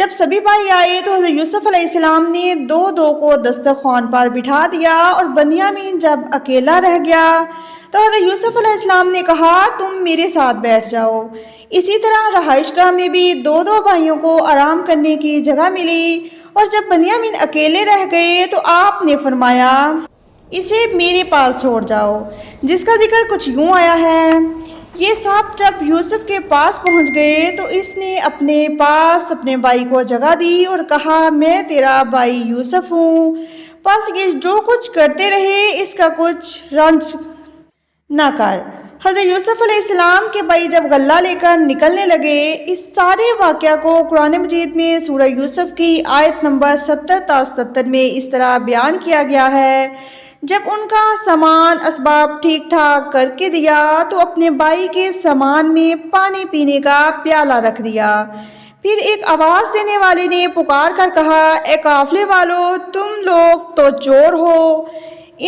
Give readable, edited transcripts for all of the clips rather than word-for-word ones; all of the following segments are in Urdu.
جب سبھی بھائی آئے تو حضرت یوسف علیہ السلام نے دو دو کو دسترخوان پر بٹھا دیا، اور بنیامین جب اکیلا رہ گیا تو حضرت یوسف علیہ السلام نے کہا تم میرے ساتھ بیٹھ جاؤ۔ اسی طرح رہائش گاہ میں بھی دو دو بھائیوں کو آرام کرنے کی جگہ ملی، اور جب بنیامین اکیلے رہ گئے تو آپ نے فرمایا اسے میرے پاس چھوڑ جاؤ، جس کا ذکر کچھ یوں آیا ہے، یہ سب جب یوسف کے پاس پہنچ گئے تو اس نے اپنے پاس اپنے بھائی کو جگہ دی اور کہا میں تیرا بھائی یوسف ہوں، بس یہ جو کچھ کرتے رہے اس کا کچھ رنج نہ کر۔ حضرت یوسف علیہ السلام کے بھائی جب غلہ لے کر نکلنے لگے، اس سارے واقعہ کو قرآن مجید میں سورہ یوسف کی آیت نمبر 70 تا 77 میں اس طرح بیان کیا گیا ہے، جب ان کا سامان اسباب ٹھیک ٹھاک کر کے دیا تو اپنے بھائی کے سامان میں پانی پینے کا پیالہ رکھ دیا۔ پھر ایک آواز دینے والے نے پکار کر کہا اے قافلے والو، تم لوگ تو چور ہو۔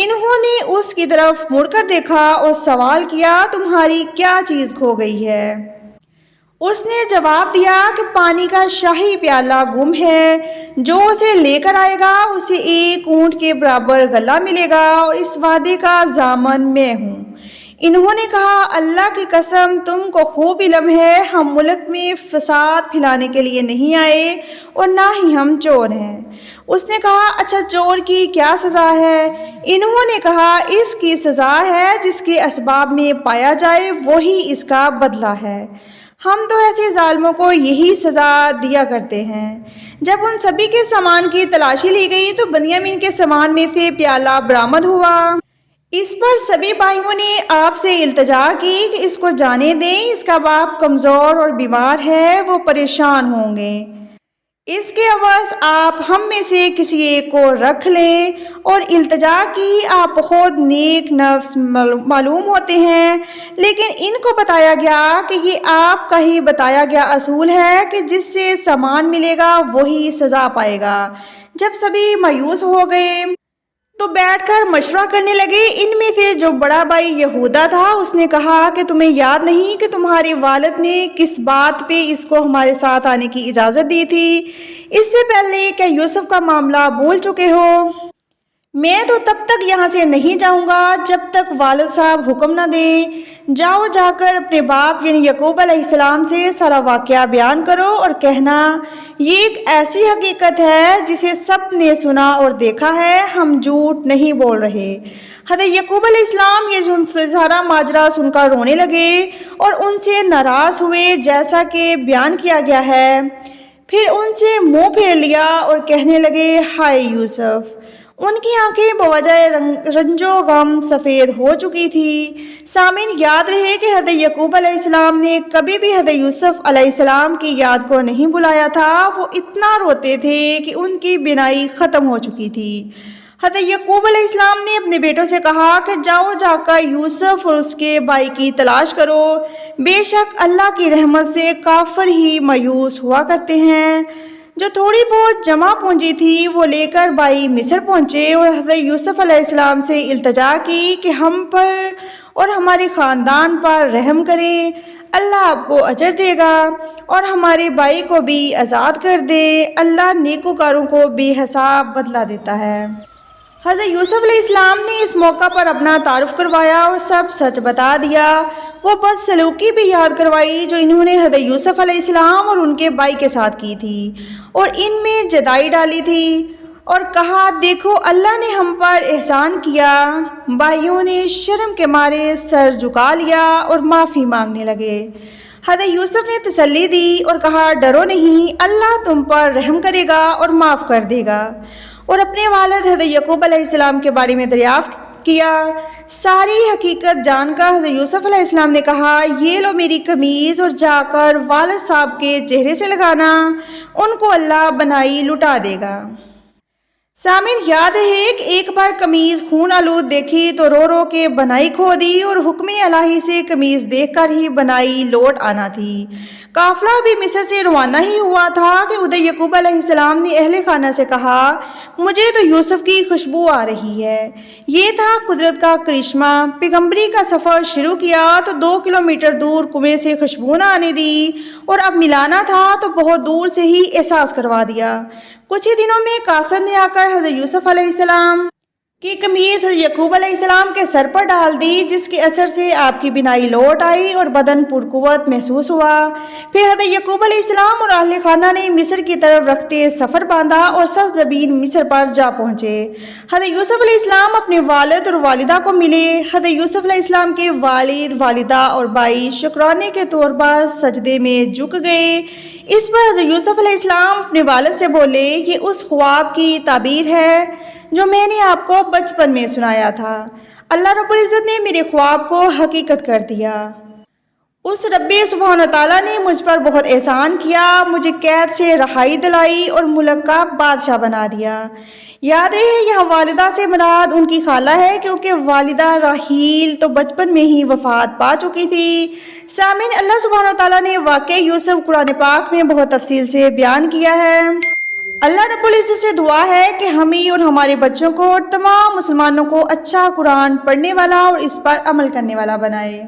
انہوں نے اس کی طرف مڑ کر دیکھا اور سوال کیا تمہاری کیا چیز کھو گئی ہے؟ اس نے جواب دیا کہ پانی کا شاہی پیالہ گم ہے، جو اسے لے کر آئے گا اسے ایک اونٹ کے برابر غلہ ملے گا، اور اس وعدے کا ضامن میں ہوں۔ انہوں نے کہا اللہ کی قسم تم کو خوب علم ہے ہم ملک میں فساد پھیلانے کے لیے نہیں آئے اور نہ ہی ہم چور ہیں۔ اس نے کہا اچھا چور کی کیا سزا ہے؟ انہوں نے کہا اس کی سزا ہے جس کے اسباب میں پایا جائے وہی اس کا بدلہ ہے، ہم تو ایسے ظالموں کو یہی سزا دیا کرتے ہیں۔ جب ان سبھی کے سامان کی تلاشی لی گئی تو بنیامین کے سامان میں سے پیالہ برآمد ہوا۔ اس پر سبھی بھائیوں نے آپ سے التجا کی کہ اس کو جانے دیں، اس کا باپ کمزور اور بیمار ہے، وہ پریشان ہوں گے، اس کے عوض آپ ہم میں سے کسی ایک کو رکھ لیں۔ اور التجا کی آپ خود نیک نفس معلوم ہوتے ہیں، لیکن ان کو بتایا گیا کہ یہ آپ کا ہی بتایا گیا اصول ہے کہ جس سے سامان ملے گا وہی سزا پائے گا۔ جب سبھی مایوس ہو گئے تو بیٹھ کر مشورہ کرنے لگے۔ ان میں سے جو بڑا بھائی یہودا تھا اس نے کہا کہ تمہیں یاد نہیں کہ تمہارے والد نے کس بات پہ اس کو ہمارے ساتھ آنے کی اجازت دی تھی؟ اس سے پہلے کیا یوسف کا معاملہ بھول چکے ہو؟ میں تو تب تک یہاں سے نہیں جاؤں گا جب تک والد صاحب حکم نہ دیں۔ جاؤ جا کر اپنے باپ یعنی یعقوب علیہ السلام سے سارا واقعہ بیان کرو اور کہنا یہ ایک ایسی حقیقت ہے جسے سب نے سنا اور دیکھا ہے، ہم جھوٹ نہیں بول رہے۔ حضرت یعقوب علیہ السلام یہ سارا ماجرا سن کر رونے لگے اور ان سے ناراض ہوئے جیسا کہ بیان کیا گیا ہے۔ پھر ان سے منہ پھیر لیا اور کہنے لگے ہائے یوسف۔ ان کی آنکھیں بوجہ رنج و غم سفید ہو چکی تھی۔ سامعین یاد رہے کہ حضرت یعقوب علیہ السلام نے کبھی بھی حضرت یوسف علیہ السلام کی یاد کو نہیں بلایا تھا، وہ اتنا روتے تھے کہ ان کی بینائی ختم ہو چکی تھی۔ حضرت یعقوب علیہ السلام نے اپنے بیٹوں سے کہا کہ جاؤ جا کر یوسف اور اس کے بھائی کی تلاش کرو، بے شک اللہ کی رحمت سے کافر ہی مایوس ہوا کرتے ہیں۔ جو تھوڑی بہت جمع پونجی تھی وہ لے کر بھائی مصر پہنچے اور حضرت یوسف علیہ السلام سے التجا کی کہ ہم پر اور ہمارے خاندان پر رحم کریں، اللہ آپ کو اجر دے گا اور ہمارے بھائی کو بھی آزاد کر دے، اللہ نیکوکاروں کو بے حساب بدلہ دیتا ہے۔ حضرت یوسف علیہ السلام نے اس موقع پر اپنا تعارف کروایا اور سب سچ بتا دیا۔ وہ بدسلوکی بھی یاد کروائی جو انہوں نے حضرت یوسف علیہ السلام اور ان کے بھائی کے ساتھ کی تھی اور ان میں جدائی ڈالی تھی، اور کہا دیکھو اللہ نے ہم پر احسان کیا۔ بھائیوں نے شرم کے مارے سر جھکا لیا اور معافی مانگنے لگے۔ حضرت یوسف نے تسلی دی اور کہا ڈرو نہیں، اللہ تم پر رحم کرے گا اور معاف کر دے گا۔ اور اپنے والد حضرت یعقوب علیہ السلام کے بارے میں دریافت کیا۔ ساری حقیقت جان کر حضرت یوسف علیہ السلام نے کہا یہ لو میری قمیض اور جا کر والد صاحب کے چہرے سے لگانا، ان کو اللہ بنائی لٹا دے گا۔ سامر یاد ہے کہ ایک بار قمیض خون آلود دیکھی تو رو رو کے بنائی کھو دی اور حکم الہی سے قمیض دیکھ کر ہی بنائی لوٹ آنا تھی۔ قافلہ بھی مصر سے روانہ ہی ہوا تھا کہ ادھر یعقوب علیہ السلام نے اہل خانہ سے کہا، مجھے تو یوسف کی خوشبو آ رہی ہے۔ یہ تھا قدرت کا کرشمہ۔ پیغمبری کا سفر شروع کیا تو 2 کلومیٹر دور کنویں سے خوشبو نہ آنے دی، اور اب ملانا تھا تو بہت دور سے ہی احساس کروا دیا۔ کچھ ہی دنوں میں قاصد نے آ کر حضرت یوسف علیہ السلام کی قمیض حضرت یعقوب علیہ السلام کے سر پر ڈال دی، جس کے اثر سے آپ کی بینائی لوٹ آئی اور بدن پرقوت محسوس ہوا۔ پھر حضرت یعقوب علیہ السلام اور اہل خانہ نے مصر کی طرف رکھتے سفر باندھا اور سرزمین مصر پر جا پہنچے۔ حضرت یوسف علیہ السلام اپنے والد اور والدہ کو ملے۔ حضرت یوسف علیہ السلام کے والد، والدہ اور بھائی شکرانے کے طور پر سجدے میں جھک گئے۔ اس پر حضرت یوسف علیہ السلام اپنے والد سے بولے، یہ اس خواب کی تعبیر ہے جو میں نے آپ کو بچپن میں سنایا تھا۔ اللہ رب العزت نے میرے خواب کو حقیقت کر دیا۔ اس رب سبحانہ و تعالیٰ نے مجھ پر بہت احسان کیا، مجھے قید سے رہائی دلائی اور ملک کا بادشاہ بنا دیا۔ یاد رہے یہاں والدہ سے مراد ان کی خالہ ہے، کیونکہ والدہ راحیل تو بچپن میں ہی وفات پا چکی تھی۔ سامعین، اللہ سبحانہ و تعالیٰ نے واقعہ یوسف قرآن پاک میں بہت تفصیل سے بیان کیا ہے۔ اللہ رب العزت سے دعا ہے کہ ہمیں اور ہمارے بچوں کو اور تمام مسلمانوں کو اچھا قرآن پڑھنے والا اور اس پر عمل کرنے والا بنائے۔